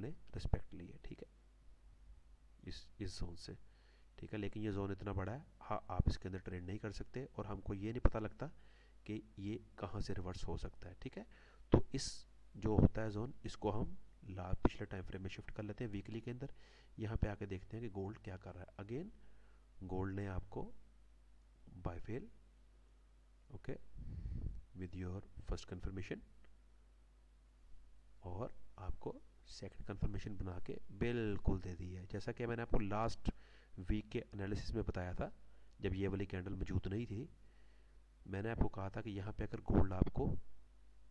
ने रिस्पेक्ट ली है, ठीक है, इस जोन से, ठीक है। लेकिन ये जोन इतना बड़ा है, हाँ आप इसके अंदर ट्रेड नहीं कर सकते और हमको ये नहीं पता लगता कि ये कहाँ से रिवर्स हो सकता है, ठीक है। तो इस जो होता है जोन, इसको हम पिछले टाइम फ्रेम में शिफ्ट कर लेते हैं वीकली के अंदर। यहाँ पे आके देखते हैं कि गोल्ड क्या कर रहा है। अगेन गोल्ड ने आपको buy fail, okay, with your first confirmation, और आपको सेकंड कंफर्मेशन बना के बिल्कुल दे दी है। जैसा कि मैंने आपको लास्ट वीक के एनालिसिस में बताया था, जब ये वाली कैंडल मौजूद नहीं थी, मैंने आपको कहा था कि यहाँ पे अगर गोल्ड आपको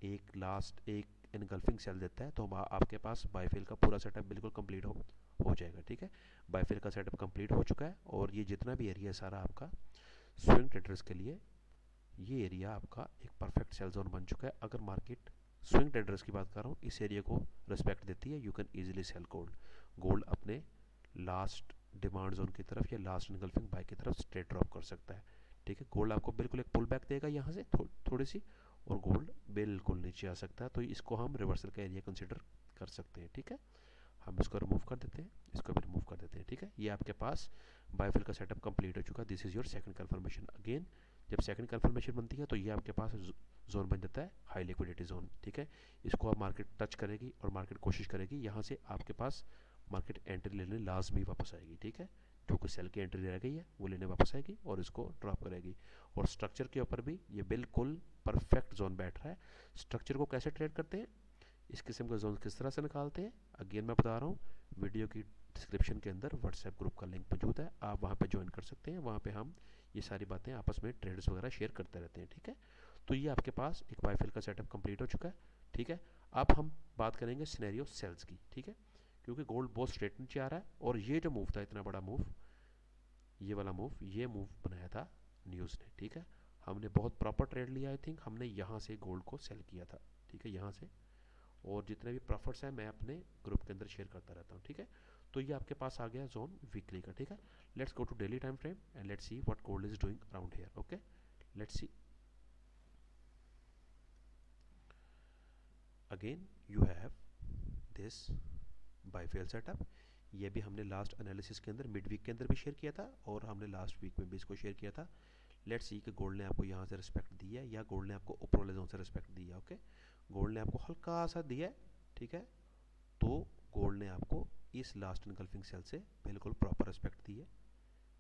एक इनगल्फिंग सेल देता है तो आपके पास बायफेल का पूरा सेटअप बिल्कुल कंप्लीट हो जाएगा, ठीक है। बायफेल का सेटअप कंप्लीट हो चुका है और ये जितना भी एरिया है सारा आपका स्विंग ट्रेडर्स के लिए, ये एरिया आपका एक परफेक्ट सेल जोन बन चुका है। अगर मार्केट स्विंग ट्रेडर्स की बात कर रहा हूँ, इस एरिया को रिस्पेक्ट देती है, you can easily cell gold अपने लास्ट डिमांड जोन की तरफ या लास्ट इनगल्फिंग बाय की तरफ स्ट्रेट ड्रॉप कर सकता है, ठीक है। गोल्ड आपको बिल्कुल एक पुल बैक देगा यहाँ से थोड़ी सी, और गोल्ड बिल्कुल नीचे आ सकता है, तो इसको हम रिवर्सल का एरिया कंसिडर कर सकते हैं, ठीक है। हम इसको रिमूव कर देते हैं, इसको भी रिमूव कर देते हैं, ठीक है। ये आपके पास बायफेल का सेटअप कंप्लीट हो चुका है। This is your second confirmation. Again जब सेकंड कंफर्मेशन बनती है तो ये आपके पास जोन बन जाता है हाई लिक्विडिटी जोन, ठीक है। इसको आप मार्केट टच करेगी और मार्केट कोशिश करेगी यहाँ से आपके पास मार्केट एंट्री लेने लाजमी वापस आएगी, ठीक है। जो कुछ सेल की एंट्री रह गई है वो लेने वापस आएगी और इसको ड्रॉप करेगी। और स्ट्रक्चर के ऊपर भी ये बिल्कुल परफेक्ट जोन बैठ रहा है। स्ट्रक्चर को कैसे ट्रेड करते हैं, इस किस्म का जोन किस तरह से निकालते हैं, अगेन मैं बता रहा हूँ, वीडियो की डिस्क्रिप्शन के अंदर व्हाट्सएप ग्रुप का लिंक मौजूद है, आप वहाँ पे ज्वाइन कर सकते हैं। वहाँ पे हम ये सारी बातें आपस में ट्रेड्स वगैरह शेयर करते रहते हैं, ठीक है। तो ये आपके पास एक बायफेल का सेटअप कंप्लीट हो चुका है, ठीक है। अब हम बात करेंगे सिनेरियो सेल्स की, ठीक है, क्योंकि गोल्ड बहुत स्ट्रेट नीचे आ रहा है और ये जो मूव था, इतना बड़ा मूव, ये वाला मूव, ये मूव बनाया था न्यूज़ ने, ठीक है। हमने बहुत प्रॉपर ट्रेड लिया, आई थिंक हमने यहाँ से गोल्ड को सेल किया था, ठीक है, यहाँ से। और जितने भी प्रॉफिट्स हैं मैं अपने ग्रुप के अंदर शेयर करता रहता हूँ, ठीक है। तो ये आपके पास आ गया जोन वीकली का, ठीक है। Let's go to daily time frame and let's see what gold is doing around here, okay. Let's see, again you have this buy fail setup. ये भी हमने लास्ट एनालिसिस के अंदर मिड वीक के अंदर भी शेयर किया था और हमने लास्ट वीक में भी इसको शेयर किया था। लेट्स सी कि गोल्ड ने आपको यहाँ से रिस्पेक्ट दी है या गोल्ड ने आपको ऊपर वाले जोन से रिस्पेक्ट दी है, ओके। गोल्ड ने आपको हल्का सा दिया है, ठीक है। तो गोल्ड ने आपको इस लास्ट इनगल्फिंग सेल से बिल्कुल प्रॉपर रिस्पेक्ट दी है,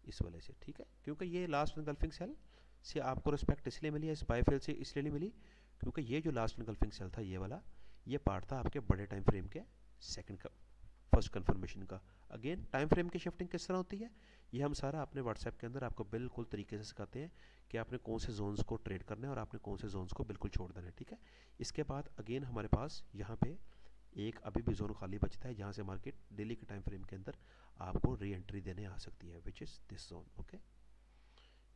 इस वाले से, ठीक है। क्योंकि ये लास्ट इनगल्फिंग सेल से आपको रिस्पेक्ट इसलिए मिली है, इस बायफेल से इसलिए नहीं मिली, क्योंकि ये जो लास्ट इनगल्फिंग सेल था, ये वाला, ये पार्ट था आपके बड़े टाइम फ्रेम के सेकंड का फर्स्ट कंफर्मेशन का। अगेन टाइम फ्रेम की शिफ्टिंग किस तरह होती है, ये हम सारा अपने व्हाट्सएप के अंदर आपको बिल्कुल तरीके से सिखाते हैं कि आपने कौन से जोन्स को ट्रेड करना है और आपने कौन से जोन्स को बिल्कुल छोड़ देना है, ठीक है। इसके बाद अगेन हमारे पास यहाँ पे एक अभी भी जोन खाली बचता है जहाँ से मार्केट डेली के टाइम फ्रेम के अंदर आपको री एंट्री देने आ सकती है, which is this zone, okay.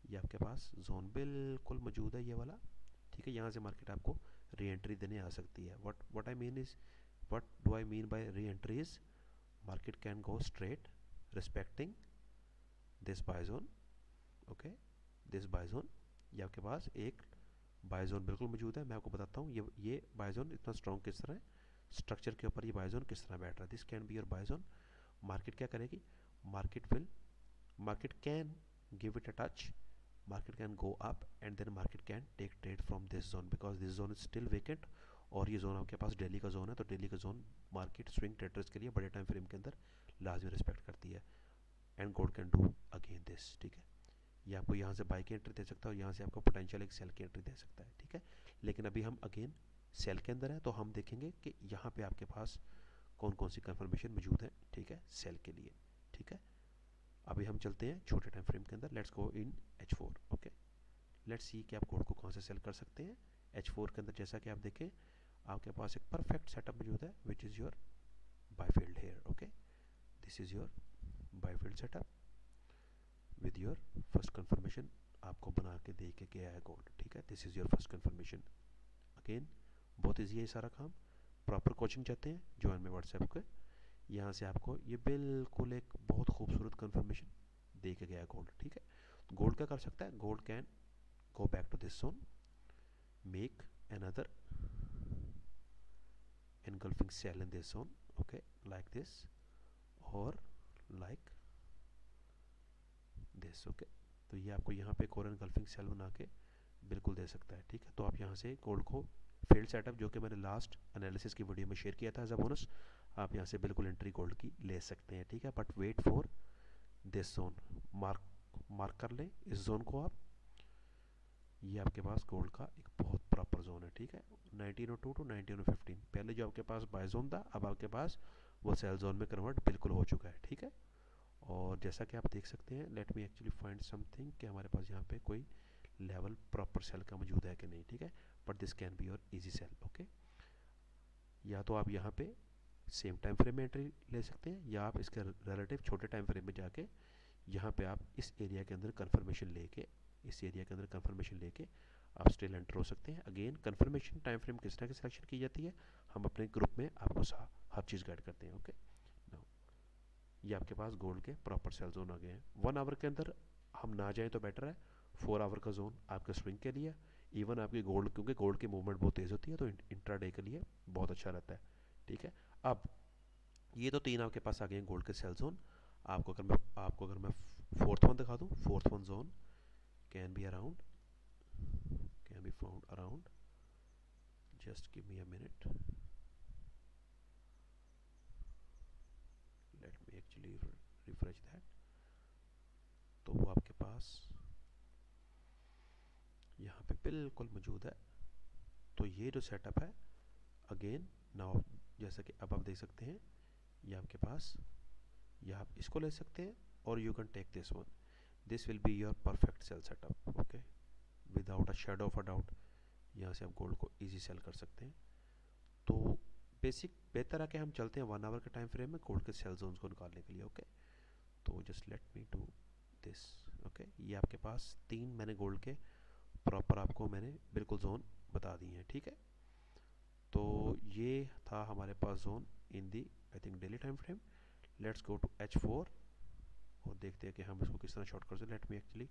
ये आपके पास जोन बिल्कुल मौजूद है, ये वाला, ठीक है। यहाँ से मार्केट आपको री एंट्री देने आ सकती है। What I mean is, what do I mean by re entry is, market can go straight respecting this buy zone, okay, this buy zone। ये आपके पास एक बाय जोन बिल्कुल मौजूद है। मैं आपको बताता हूँ ये बाय जोन इतना स्ट्रॉन्ग किस तरह है, स्ट्रक्चर के ऊपर ये बाय जोन किस तरह बैठ रहा है। This can be your buy zone. Market क्या करेगी, market can give it a touch, market can go up and then market can take trade from this zone because this zone is still vacant। और ये zone आपके पास daily का zone है, तो daily का zone market swing traders के लिए बड़े टाइम फ्रेम के अंदर लाजमी रिस्पेक्ट करती है। And gold can do again this, ठीक है। ये आपको यहाँ से बाई की एंट्री दे सकता है और यहाँ से आपको पोटेंशियल एक सेल की एंट्री दे सकता है, ठीक है। लेकिन अभी हम अगेन सेल के अंदर है, तो हम देखेंगे कि यहाँ पे आपके पास कौन कौन सी कंफर्मेशन मौजूद है, ठीक है, सेल के लिए, ठीक है। अभी हम चलते हैं छोटे टाइम फ्रेम के अंदर। Let's go in H4, okay. Let's सी कि आप गोल्ड को कहाँ से सेल कर सकते हैं। H4 के अंदर जैसा कि आप देखें आपके पास एक परफेक्ट सेटअप मौजूद है, which is your buy field here, okay. This is your buy field setup with your first confirmation आपको बना के दे के गया है गोल्ड, ठीक है। This is your first confirmation. Again बहुत ईजी है ये सारा काम। प्रॉपर कोचिंग चाहते हैं, ज्वाइन में व्हाट्सएप के, यहाँ से आपको ये बिल्कुल एक बहुत खूबसूरत कंफर्मेशन दे के गया गोल्ड, ठीक है। गोल्ड क्या कर सकता है, gold can go back to this zone, make another engulfing cell in this zone, okay, like this और लाइक दिस। ओके, तो ये आपको यहाँ पे कोर एनगल्फिंग सेल बना के बिल्कुल दे सकता है। ठीक है, तो आप यहाँ से गोल्ड को फेल्ड सेटअप, जो कि मैंने लास्ट एनालिसिस की वीडियो में शेयर किया था एज अ बोनस, आप यहाँ से बिल्कुल एंट्री गोल्ड की ले सकते हैं। ठीक है, but wait for this zone, mark कर लें इस जोन को आप। ये आपके पास गोल्ड का एक बहुत प्रॉपर जोन है। ठीक है, 1902 टू 1915, पहले जो आपके पास बाय जोन था, अब आपके पास वो सेल जोन में कन्वर्ट बिल्कुल हो चुका है। ठीक है, और जैसा कि आप देख सकते हैं, late me actually find something कि हमारे पास यहाँ पे कोई लेवल प्रॉपर सेल का मौजूद है कि नहीं। ठीक है, but this can be your easy sell. Okay, या तो आप यहाँ पे सेम टाइम फ्रेम में एंट्री ले सकते हैं, या आप इसके रिलेटिव छोटे टाइम फ्रेम में जाके यहाँ पे आप इस एरिया के अंदर कंफर्मेशन लेके, इस एरिया के अंदर कंफर्मेशन लेके आप स्टिल एंटर हो सकते हैं। अगेन कंफर्मेशन टाइम फ्रेम किस तरह की सिलेक्शन की जाती है, हम अपने ग्रुप में आपको हर चीज़ गाइड करते हैं। ओके, नाउ ये आपके पास गोल्ड के प्रॉपर सेल जोन आ गए हैं। 1 आवर के अंदर हम ना जाएं तो बेटर है। 4 आवर का जोन आपके स्विंग के लिए, इवन आपकी गोल्ड, क्योंकि गोल्ड की मूवमेंट बहुत तेज़ होती है, तो इंट्राडे के लिए बहुत अच्छा रहता है। ठीक है, अब ये तो 3 आपके पास आ गए हैं गोल्ड के सेल जोन। आपको अगर मैं फोर्थ वन दिखा दूँ, fourth one zone can be around, can be found around, just give me a minute, late me actually refresh that. तो वो आपके पास यहाँ पे बिल्कुल मौजूद है। तो ये जो सेटअप है, अगेन नाउ, जैसा कि अब आप देख सकते हैं, ये आपके पास, या आप इसको ले सकते हैं, और you can take this one, this will be your perfect sell setup. Okay, without a shadow of a doubt यहाँ से आप गोल्ड को इजी सेल कर सकते हैं। तो बेसिक बेहतर है कि हम चलते हैं 1 आवर के टाइम फ्रेम में गोल्ड के सेल जोन्स को निकालने के लिए। ओके, तो just let me do this. Okay, ये आपके पास 3 मैंने गोल्ड के प्रॉपर आपको मैंने बिल्कुल जोन बता दिए हैं। ठीक है, तो ये था हमारे पास zone in the I think daily time frame. Let's go to H4 और देखते हैं कि हम इसको किस तरह शॉर्ट कर सकते हैं। लेट मी एक्चुअली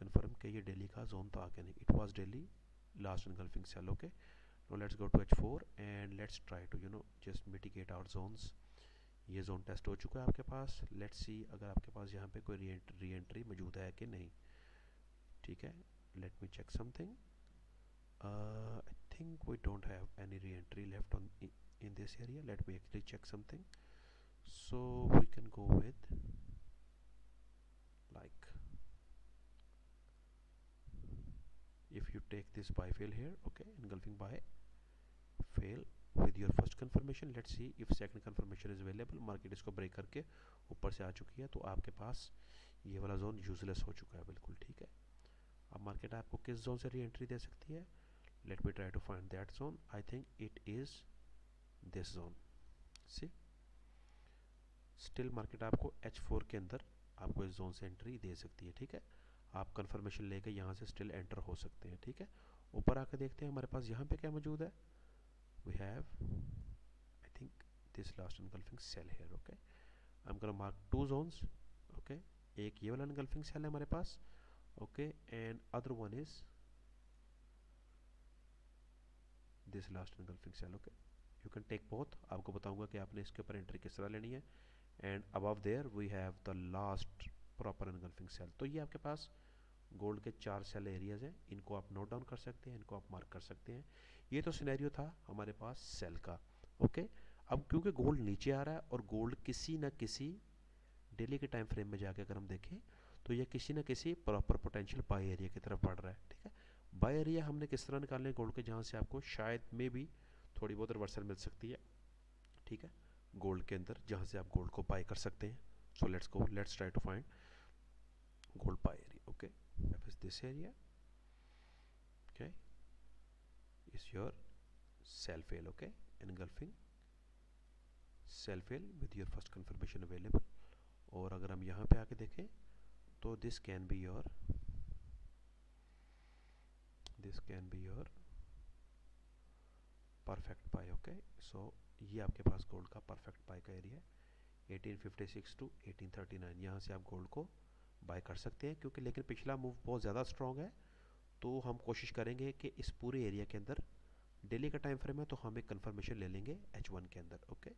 कंफर्म कि ये डेली का जोन था कि नहीं। It was daily last engulfing sell. Okay, now let's go to H4 and let's try to just mitigate our zones। ये जोन टेस्ट हो चुका है आपके पास। लेट्स सी अगर आपके पास यहाँ पे कोई री एंट्री मौजूद है कि नहीं। ठीक है, let me check something. I think we don't have any re entry left on in this area। let me actually check something। so we can go with like, if you take this buy fail here, okay, engulfing buy fail with your first confirmation, let's see if second confirmation is available। Market इसको break करके ऊपर से आ चुकी है, तो आपके पास ये वाला जोन यूजलेस हो चुका है बिल्कुल। ठीक है, अब मार्केट आपको किस जोन से री एंट्री दे सकती है। Let me try to find that zone. I think it is this zone. See, still market आपको H4 के अंदर आपको इस जोन से एंट्री दे सकती है। ठीक है, आप कंफर्मेशन लेके यहाँ से स्टिल एंटर हो सकते हैं। ठीक है, ऊपर आकर देखते हैं हमारे पास यहाँ पे क्या मौजूद है। We have I think this last engulfing sell here. Okay, I am gonna mark 2 zones. Okay, एक ये वाला एनगल्फिंग सेल है हमारे पास। Okay, and other one is this last engulfing sell. Okay, you can take both. आपको बताऊंगा कि आपने इसके ऊपर एंट्री किस तरह लेनी है। And above there we have the last proper engulfing sell. तो ये आपके पास गोल्ड के 4 सेल एरियाज हैं, इनको आप नोट डाउन कर सकते हैं, इनको आप मार्क कर सकते हैं। ये तो सिनेरियो था हमारे पास सेल का। ओके, अब क्योंकि गोल्ड नीचे आ रहा है और गोल्ड किसी न किसी डेली के टाइम फ्रेम में जाके अगर हम देखें, तो ये किसी न किसी प्रॉपर पोटेंशियल बाय एरिया की तरफ बढ़ रहा है। ठीक है, बाय एरिया हमने किस तरह निकालने हैं गोल्ड के, जहाँ से आपको शायद में भी थोड़ी बहुत रिवर्सल मिल सकती है। ठीक है, गोल्ड के अंदर जहाँ से आप गोल्ड को बाय कर सकते हैं। So let's go, let's try to find gold buy area। okay, that is this area। okay, is your sell fail। okay, engulfing sell fail with your first confirmation available। और अगर हम यहाँ पे आके देखें, तो this can be your perfect buy। okay, so ये आपके पास गोल्ड का परफेक्ट बाय का एरिया है 1856 टू 1839। यहाँ से आप गोल्ड को बाय कर सकते हैं, क्योंकि लेकिन पिछला मूव बहुत ज़्यादा स्ट्रॉन्ग है। तो हम कोशिश करेंगे कि इस पूरे एरिया के अंदर डेली का टाइम फ्रेम है, तो हम एक कंफर्मेशन ले लेंगे H1 के अंदर। ओके,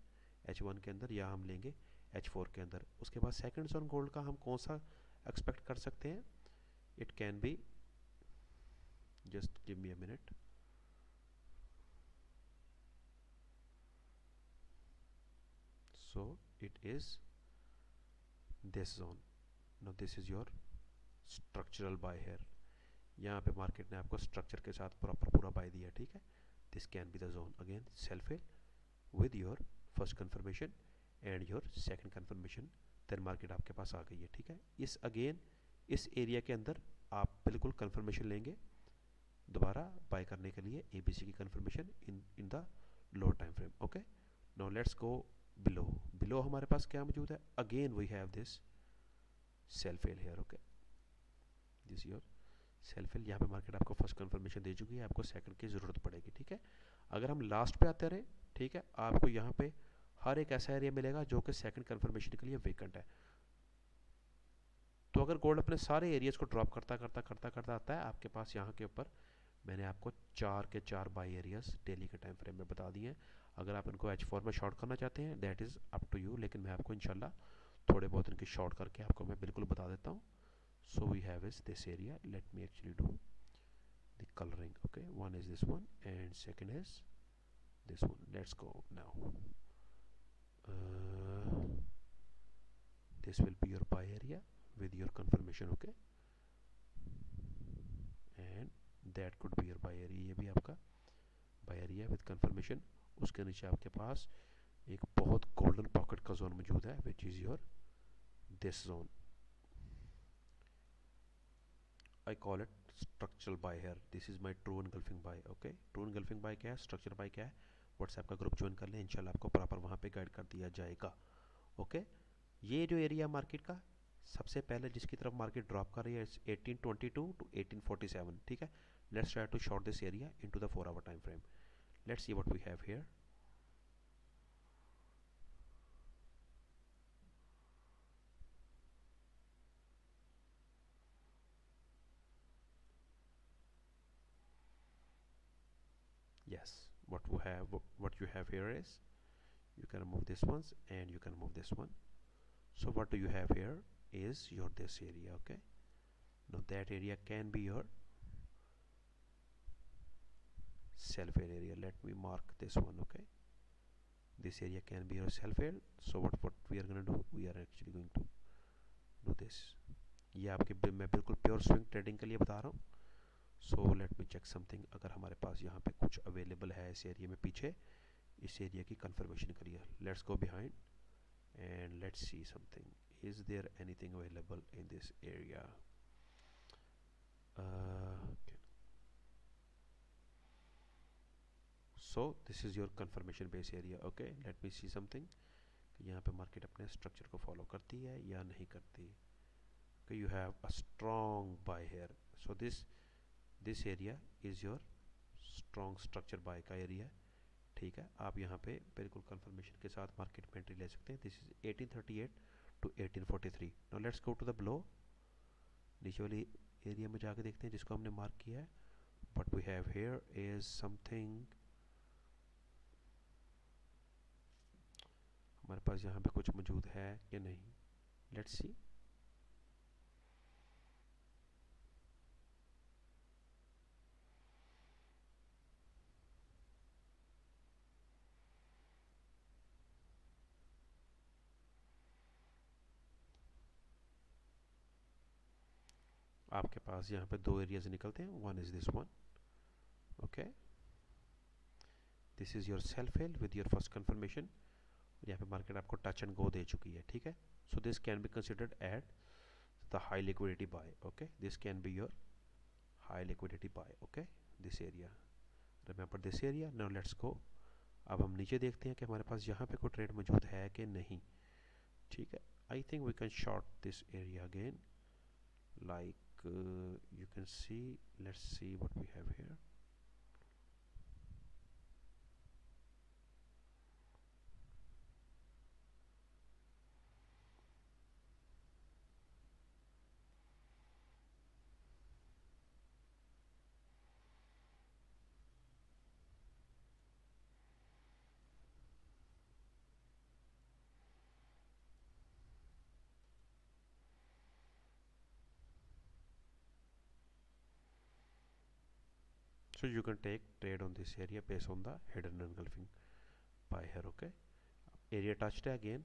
H1 के अंदर, या हम लेंगे H4 के अंदर। उसके बाद सेकंड जोन गोल्ड का हम कौन सा एक्सपेक्ट कर सकते हैं? It can be, just give me a minute, so it is this zone. now this is your structural buy here. यहाँ पे मार्केट ने आपको स्ट्रक्चर के साथ प्रॉपर पूरा बाय दिया, ठीक है। This can be the zone, again self hill with your first confirmation and your second confirmation, then market आपके पास आ गई है, ठीक है। इस अगेन इस एरिया के अंदर आप बिल्कुल कंफर्मेशन लेंगे दोबारा बाय करने के लिए, ABC की confirmation in the lower time frame. Okay, now let's go below. Below हमारे पास क्या मौजूद है? Again we have this self hill here. Okay, this your self hill. यहाँ पे मार्केट आपको फर्स्ट कंफर्मेशन दे चुकी है, आपको सेकंड की ज़रूरत पड़ेगी, ठीक है। अगर हम लास्ट पे आते रहे, ठीक है, आपको यहाँ पे हर एक ऐसा एरिया मिलेगा जो कि सेकंड कंफर्मेशन के लिए वेकेंट है। तो अगर गोल्ड अपने सारे एरियाज को ड्रॉप करता करता करता करता आता है आपके पास, यहाँ के ऊपर मैंने आपको 4 के 4 बाई एरियाज डेली के टाइम फ्रेम में बता दिए हैं। अगर आप इनको H4 में शॉर्ट करना चाहते हैं that is up to you, लेकिन मैं आपको इंशाल्लाह थोड़े बहुत इनके शॉर्ट करके आपको मैं बिल्कुल बता देता हूँ। So we have is this area, let me actually do the colouring. Okay, one is this one and second is this one. Let's go now. This will be your buy area with your confirmation. Okay, and that could be your buy area, ये भी आपका buy area with confirmation। उसके नीचे आपके पास एक बहुत golden pocket का जोन मौजूद है which is your this zone. I call it structural buy here. This is my true engulfing buy. Okay, true engulfing buy क्या है, structure buy क्या है, व्हाट्सएप का ग्रुप ज्वाइन कर लें, इंशाल्लाह आपको प्रॉपर वहाँ पे गाइड कर दिया जाएगा। ओके, ये जो एरिया मार्केट का सबसे पहले जिसकी तरफ मार्केट ड्रॉप कर रही है 1822 टू 1847, ठीक है। Let's try to short this area into the 4 hour time frame. Let's see what we have here. Yes, what you have here is you can remove this ones and you can remove this one. So what do you have here is your this area. Okay, now that area can be your self fail area. Let me mark this one. Okay, this area can be your self fail. So what we are going to do, we are actually going to do this. ये आपके मैं बिल्कुल pure swing trading के लिए बता रहा हूँ। So let me check something, अगर हमारे पास यहाँ पे कुछ अवेलेबल है इस एरिया में पीछे, इस एरिया की कंफर्मेशन करिए। Let's go behind and let's see something. Is there anything available in this area? Okay. So this is your confirmation base area. Okay, let me see something कि यहाँ पे मार्केट अपने structure को follow करती है या नहीं करती। Okay, you have a strong buy here. So this area is your strong structure buy का एरिया, ठीक है। आप यहाँ पे बिल्कुल कंफर्मेशन के साथ मार्केट में एंट्री ले सकते हैं। This is 1838 to 1843। Now let's go to the below, नीचे वाली एरिया में जाके देखते हैं जिसको हमने मार्क किया है। But we have here is something, हमारे पास यहाँ पे कुछ मौजूद है कि नहीं, लेट्स सी। आपके पास यहाँ पे दो एरियाज निकलते हैं, one is this one. Okay, this is your self hell with your first confirmation. यहाँ पे मार्केट आपको टच एंड गो दे चुकी है, ठीक है। So this can be considered at the high liquidity buy. Okay, this can be your high liquidity buy. Okay, this area, remember this area. Now let's go. अब हम नीचे देखते हैं कि हमारे पास यहाँ पे कोई ट्रेड मौजूद है कि नहीं, ठीक है। I think we can short this area again, like you can see. Let's see what we have here. So you can take trade on this area based on the hidden engulfing buy here. Okay, area touched again,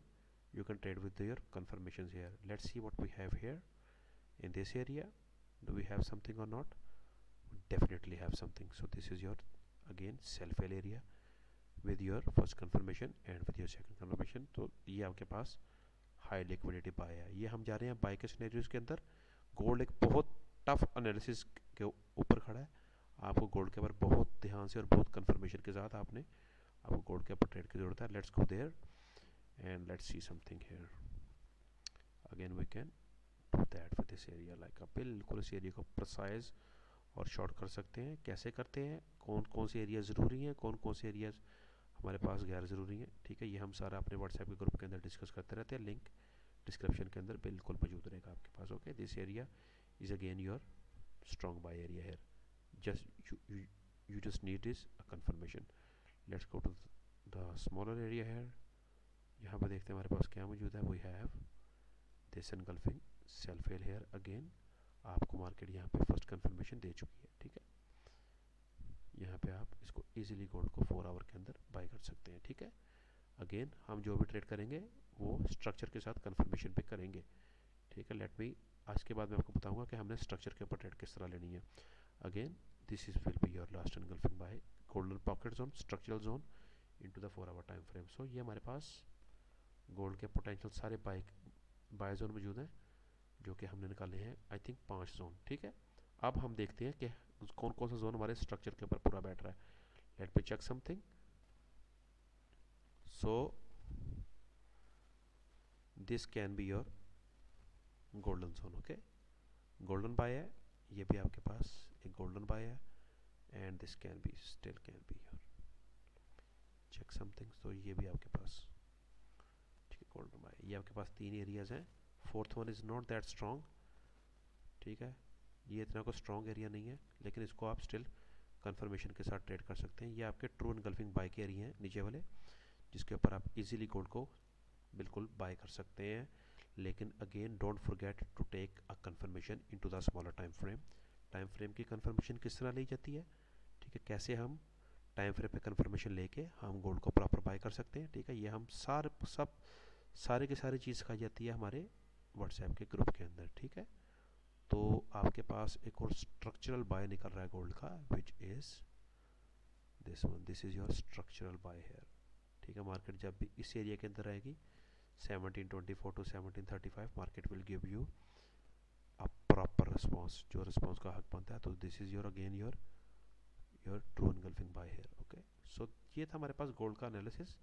you can trade with your confirmations here. Let's see what we have here in this area. Do we have something or not? We definitely have something. So this is your again sell fail area with your first confirmation and with your second confirmation. तो ये आपके पास high liquidity bye है. ये हम जा रहे हैं bye के सिनेरियोज के अंदर. गोल्ड एक बहुत टफ एनालिसिस के ऊपर खड़ा है. आपको गोल्ड के ऊपर बहुत ध्यान से और बहुत कंफर्मेशन के साथ आपको गोल्ड के ऊपर ट्रेड की जरूरत है. Let's go there and let's see something here. Again we can do that with this area like बिल्कुल इस एरिया को प्रिसाइज और शॉर्ट कर सकते हैं. कैसे करते हैं, कौन कौन से एरिया ज़रूरी हैं, कौन कौन से एरियाज हमारे पास गैर ज़रूरी हैं. ठीक है, ये हम सारा अपने व्हाट्सएप के ग्रुप के अंदर डिस्कस करते रहते हैं. लिंक डिस्क्रिप्शन के अंदर बिल्कुल मौजूद रहेगा आपके पास. Okay, this area is again your strong buy area here. just you just need is a confirmation. Let's go to the smaller area here. यहाँ पर देखते हैं हमारे पास क्या मौजूद है. we have this engulfing sell fail here again. आपको मार्केट यहाँ पे फर्स्ट कंफर्मेशन दे चुकी है. ठीक है, यहाँ पे आप इसको इजीली गोल्ड को 4 आवर के अंदर बाय कर सकते हैं. ठीक है, अगेन हम जो भी ट्रेड करेंगे वो स्ट्रक्चर के साथ कंफर्मेशन पे करेंगे. ठीक है, लेट मी आज के बाद मैं आपको बताऊंगा कि हमने स्ट्रक्चर के ऊपर ट्रेड किस तरह लेनी है. Again this is will be your last engulfing buy golden pocket zone, structural zone into the 4 hour time frame. So ये हमारे पास गोल्ड के पोटेंशियल सारे बाय जोन मौजूद हैं जो कि हमने निकाले हैं. I think 5 zone. ठीक है, अब हम देखते हैं कि कौन कौन सा जोन हमारे स्ट्रक्चर के ऊपर पूरा बैठ रहा है. Let me check something. So this can be your golden zone. Okay, golden buy है, ये भी आपके पास एक गोल्डन बाय है. And this can be still can be your check something. तो ये भी आपके पास ठीक है गोल्डन बाय. ये आपके पास 3 एरियाज हैं. Fourth one is not that strong. ठीक है, ये इतना कोई स्ट्रॉन्ग एरिया नहीं है, लेकिन इसको आप स्टिल कंफर्मेशन के साथ ट्रेड कर सकते हैं. ये आपके ट्रू एनगल्फिंग बाय के एरिया हैं नीचे वाले, जिसके ऊपर आप इजीली गोल्ड को बिल्कुल बाय कर सकते हैं. लेकिन again don't forget to take a confirmation into the smaller time frame. Time frame की कंफर्मेशन किस तरह ली जाती है. ठीक है, कैसे हम टाइम फ्रेम पे कंफर्मेशन लेके हम गोल्ड को प्रॉपर बाय कर सकते हैं. ठीक है, ये हम सारे की सारी चीज़ सिखाई जाती है हमारे व्हाट्सएप के ग्रुप के अंदर. ठीक है, तो आपके पास एक और स्ट्रक्चरल बाय निकल रहा है गोल्ड का, which is this one. This is your structural buy here. ठीक है, मार्केट जब भी इस एरिया के अंदर रहेगी 1724 to 1735, market will give you a proper response, जो रिस्पॉन्स का हक बनता है. तो this is your again your true engulfing buy here. Okay, so ये था हमारे पास गोल्ड का एनालिसिस.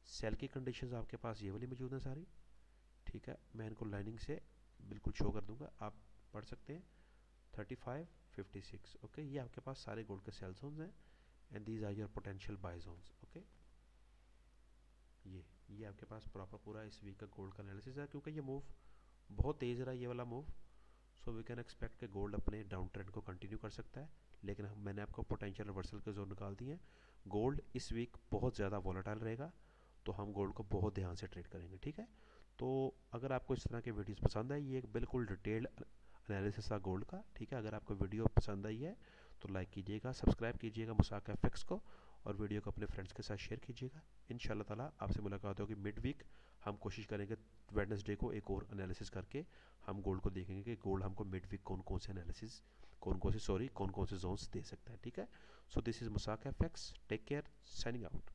सेल की कंडीशंस आपके पास ये वाली मौजूद हैं सारी. ठीक है, मैं इनको लाइनिंग से बिल्कुल शो कर दूंगा, आप पढ़ सकते हैं. 35, 56. ओके, ये आपके पास सारे गोल्ड के सेल जोन्स हैं. And these are your potential buy zones. Okay, ये आपके पास प्रॉपर पूरा इस वीक का गोल्ड का एनालिसिस है. क्योंकि ये मूव बहुत तेज़ रहा है, ये वाला move, so we can expect कि गोल्ड अपने डाउन ट्रेंड को कंटिन्यू कर सकता है. लेकिन मैंने आपको पोटेंशियल रिवर्सल के जोन निकाल दिए हैं. गोल्ड इस वीक बहुत ज़्यादा वॉलेटाइल रहेगा, तो हम गोल्ड को बहुत ध्यान से ट्रेड करेंगे. ठीक है, तो अगर आपको इस तरह के वीडियोस पसंद आई, ये एक बिल्कुल डिटेल्ड एनालिसिस था गोल्ड का. ठीक है, अगर आपको वीडियो पसंद आई है तो लाइक कीजिएगा, सब्सक्राइब कीजिएगा मुसाक एफएक्स को, और वीडियो को अपने फ्रेंड्स के साथ शेयर कीजिएगा. इंशाल्लाह ताला आपसे मुलाकात होगी मिड वीक. हम कोशिश करेंगे वेडनेसडे को एक और एनालिसिस करके हम गोल्ड को देखेंगे कि गोल्ड हमको मिड वीक कौन कौन से एनालिसिस कौन कौन से जोन्स दे सकता है. ठीक है, so this is Musak FX. Take care, signing out.